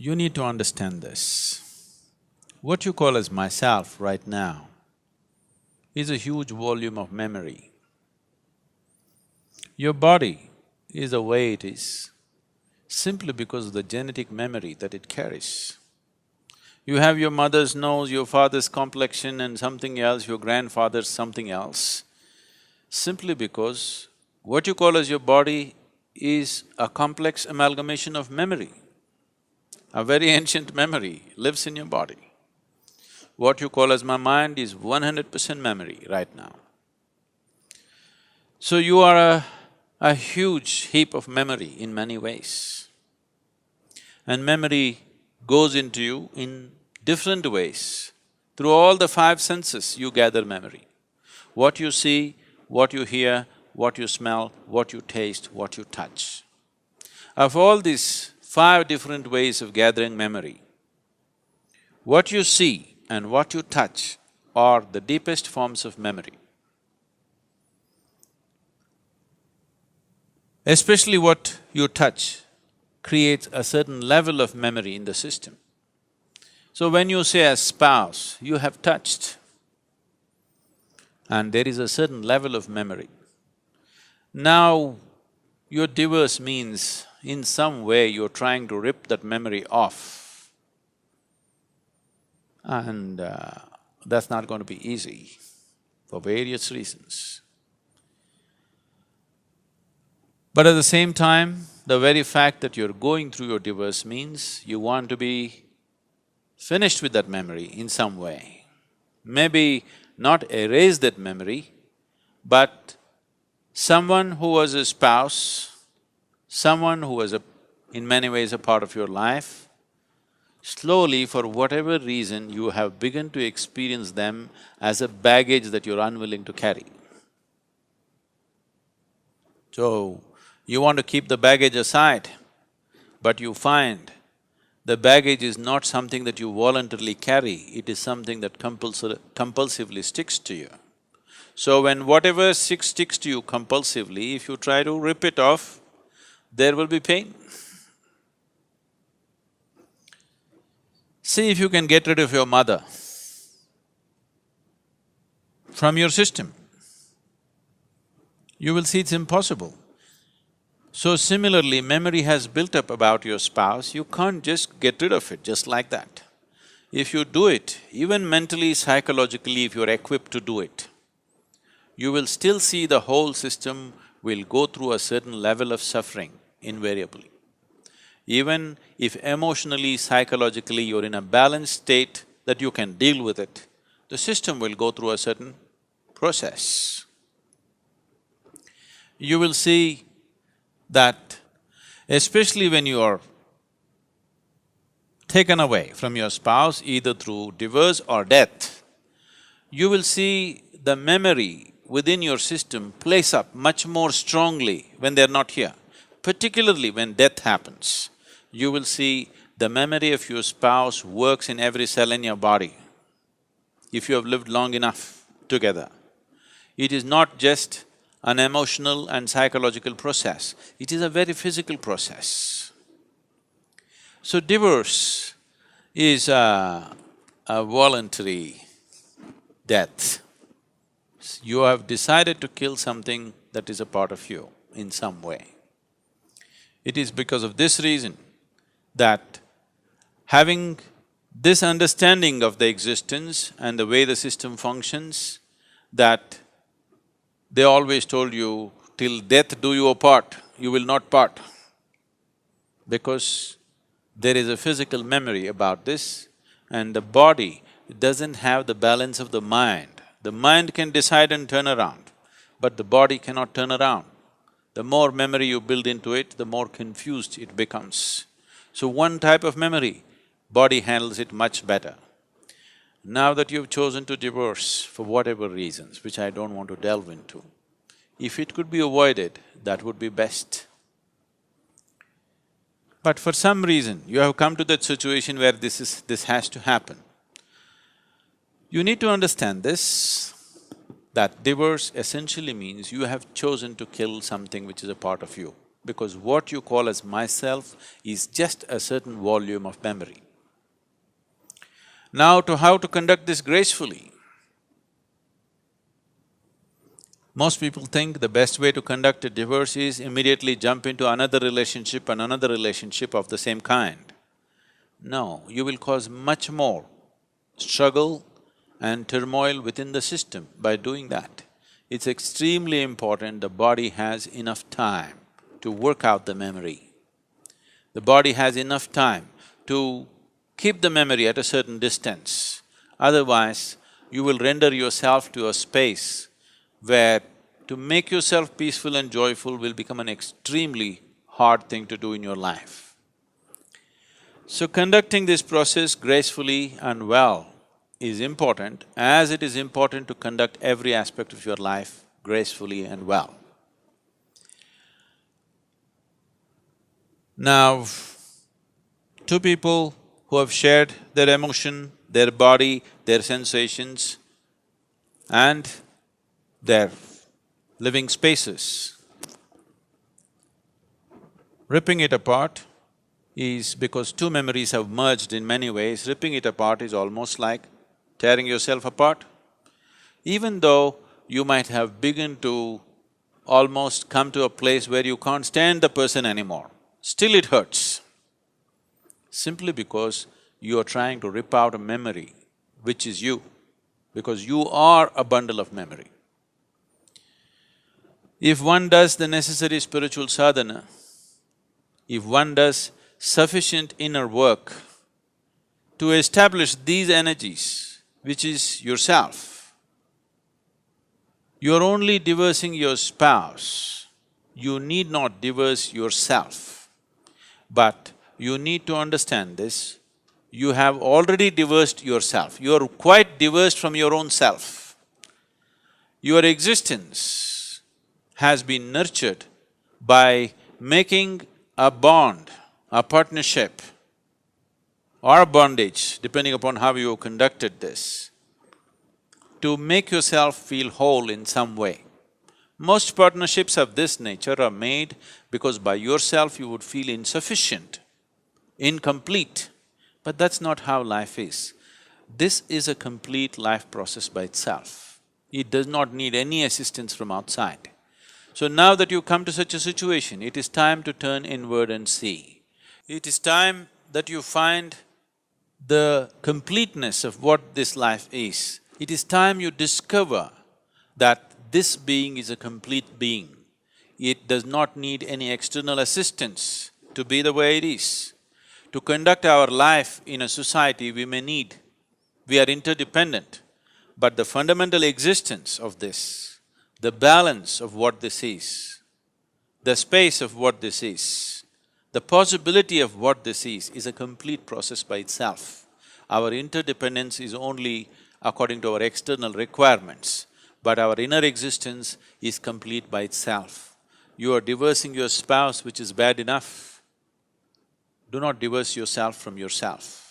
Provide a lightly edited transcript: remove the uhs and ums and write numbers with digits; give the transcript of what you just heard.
You need to understand this. What you call as myself right now is a huge volume of memory. Your body is the way it is simply because of the genetic memory that it carries. You have your mother's nose, your father's complexion and something else, your grandfather's something else, simply because what you call as your body is a complex amalgamation of memory. A very ancient memory lives in your body. What you call as my mind is 100% memory right now. So you are a huge heap of memory in many ways. And memory goes into you in different ways. Through all the five senses, you gather memory. What you see, what you hear, what you smell, what you taste, what you touch. Of all these five different ways of gathering memory, what you see and what you touch are the deepest forms of memory. Especially what you touch creates a certain level of memory in the system. So when you say a spouse, you have touched, and there is a certain level of memory. Now, your divorce means in some way you're trying to rip that memory off, and that's not going to be easy for various reasons. But at the same time, the very fact that you're going through your divorce means you want to be finished with that memory in some way. Maybe not erase that memory, but someone who was a spouse, someone who was in many ways a part of your life, slowly, for whatever reason, you have begun to experience them as a baggage that you're unwilling to carry. So, you want to keep the baggage aside, but you find the baggage is not something that you voluntarily carry, it is something that compulsively sticks to you. So when whatever sticks to you compulsively, if you try to rip it off, there will be pain. See if you can get rid of your mother from your system. You will see it's impossible. So similarly, memory has built up about your spouse, you can't just get rid of it just like that. If you do it, even mentally, psychologically, if you're equipped to do it, you will still see the whole system will go through a certain level of suffering invariably. Even if emotionally, psychologically you're in a balanced state that you can deal with it, the system will go through a certain process. You will see that especially when you are taken away from your spouse, either through divorce or death, you will see the memory within your system plays up much more strongly when they're not here. Particularly when death happens, you will see the memory of your spouse works in every cell in your body, if you have lived long enough together. It is not just an emotional and psychological process, it is a very physical process. So divorce is a voluntary death. You have decided to kill something that is a part of you in some way. It is because of this reason that having this understanding of the existence and the way the system functions, that they always told you, till death do you apart, you will not part. Because there is a physical memory about this, and the body doesn't have the balance of the mind. The mind can decide and turn around, but the body cannot turn around. The more memory you build into it, the more confused it becomes. So one type of memory, body handles it much better. Now that you've chosen to divorce for whatever reasons, which I don't want to delve into, if it could be avoided, that would be best. But for some reason, you have come to that situation where this has to happen. You need to understand this, that divorce essentially means you have chosen to kill something which is a part of you. because what you call as myself is just a certain volume of memory. Now, to how to conduct this gracefully. Most people think the best way to conduct a divorce is immediately jump into another relationship and another relationship of the same kind. No, you will cause much more struggle and turmoil within the system by doing that. It's extremely important the body has enough time to work out the memory. The body has enough time to keep the memory at a certain distance. Otherwise, you will render yourself to a space where to make yourself peaceful and joyful will become an extremely hard thing to do in your life. So conducting this process gracefully and well is important, as it is important to conduct every aspect of your life gracefully and well. Now, two people who have shared their emotion, their body, their sensations and their living spaces. Ripping it apart is because two memories have merged in many ways. Ripping it apart is almost like tearing yourself apart. Even though you might have begun to almost come to a place where you can't stand the person anymore, still it hurts. Simply because you are trying to rip out a memory which is you, because you are a bundle of memory. If one does the necessary spiritual sadhana, if one does sufficient inner work to establish these energies, which is yourself, you're only divorcing your spouse, you need not divorce yourself. But you need to understand this, you have already divorced yourself, you're quite divorced from your own self. Your existence has been nurtured by making a bond, a partnership or a bondage, depending upon how you conducted this, to make yourself feel whole in some way. Most partnerships of this nature are made because by yourself you would feel insufficient, incomplete, but that's not how life is. This is a complete life process by itself. It does not need any assistance from outside. So now that you come to such a situation, it is time to turn inward and see. It is time that you find the completeness of what this life is. It is time you discover that this being is a complete being. It does not need any external assistance to be the way it is. To conduct our life in a society, we are interdependent, but the fundamental existence of this, the balance of what this is, the space of what this is, the possibility of what this is a complete process by itself. Our interdependence is only according to our external requirements, but our inner existence is complete by itself. You are divorcing your spouse, which is bad enough. Do not divorce yourself from yourself.